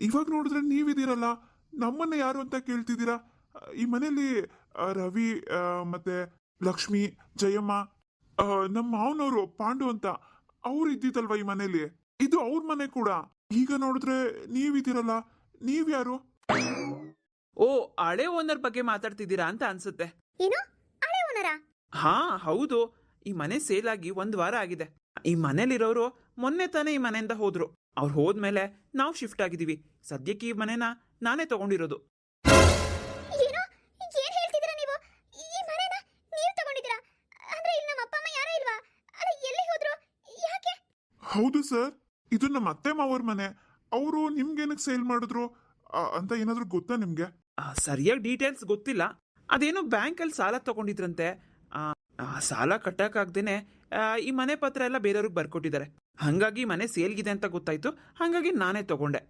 ಇವಾಗ ನೋಡಿದ್ರೆ ನೀವಿದ್ದೀರಲ್ಲ, ನಮ್ಮನ್ನ ಯಾರು ಅಂತ ಕೇಳ್ತಿದ್ದೀರಾ? ಈ ಮನೇಲಿ ರವಿ, ಮತ್ತೆ ಲಕ್ಷ್ಮಿ, ಜಯಮ್ಮ, ನಮ್ಮ ಮಾವನವರು ಪಾಂಡು ಅಂತ ಅವ್ರು ಇದ್ದಿದ್ದಲ್ವಾ ಈ ಮನೇಲಿ. ಇದು ಅವ್ರ ಮನೆ ಕೂಡ. ಈಗ ನೋಡಿದ್ರೆ ನೀವಿದ್ದೀರಲ್ಲ, ನೀವ್ಯಾರು? ಓ, ಹಳೆ ಓನರ್ ಬಗ್ಗೆ ಮಾತಾಡ್ತಿದ್ದೀರಾ ಅಂತ ಅನ್ಸುತ್ತೆ. ಏನು, ಹಳೆ ಓನರ? ಹಾ, ಹೌದು. ಈ ಮನೆ ಸೇಲ್ ಆಗಿ 1 ವಾರ ಆಗಿದೆ. ಈ ಮನೇಲಿರೋರು ಮೊನ್ನೆ ತಾನೇ ಈ ಮನೆಯಿಂದ ಹೋದ್ರು. ಅವ್ರು ಹೋದ್ಮೇಲೆ ನಾವು ಶಿಫ್ಟ್ ಆಗಿದೀವಿ. ಸದ್ಯಕ್ಕೆ ಈ ಮನೆನ ನಾನೇ ತಗೊಂಡಿರೋದು. ಏನು, ಏನ್ ಹೇಳ್ತಿದ್ದೀರಾ ನೀವು? ಈ ಮನೆನ ನೀವು ತಗೊಂಡಿದ್ದೀರಾ? ಅಂದ್ರೆ ಇಲ್ಲಿ ನಮ್ಮ ಅಪ್ಪ ಅಮ್ಮ ಯಾರೂ ಇಲ್ವಾ? ಅಲ್ಲ, ಎಲ್ಲಿ ಹೋದ್ರು? ಯಾಕೆ? ಹೌದು ಸರ್, ಇದು ನಮ್ಮ ಅತ್ತೆ ಮಾವರ ಮನೆ. ಅವರು ನಿಮ್ಗೇನಕ್ಕೆ ಸೇಲ್ ಮಾಡಿದ್ರು ಅಂತ ಏನಾದ್ರೂ ಗೊತ್ತಾ ನಿಮ್ಗೆ? ಸರಿಯಾಗಿ ಡೀಟೇಲ್ಸ್ ಗೊತ್ತಿಲ್ಲ. ಅದೇನೋ ಬ್ಯಾಂಕಲ್ಲಿ ಸಾಲ ತಗೊಂಡಿದ್ರಂತೆ. ಸಾಲ ಕಟ್ಟಕ್ಕಾಗ್ದೇನೆ ಈ ಮನೆ ಪತ್ರ ಎಲ್ಲ ಬೇರೆಯವ್ರಿಗೆ ಬರ್ಕೊಟ್ಟಿದ್ದಾರೆ. ಹಂಗಾಗಿ ಮನೆ ಸೇಲ್ಗಿದೆ ಅಂತ ಗೊತ್ತಾಯ್ತು. ಹಂಗಾಗಿ ನಾನೇ ತಗೊಂಡೆ.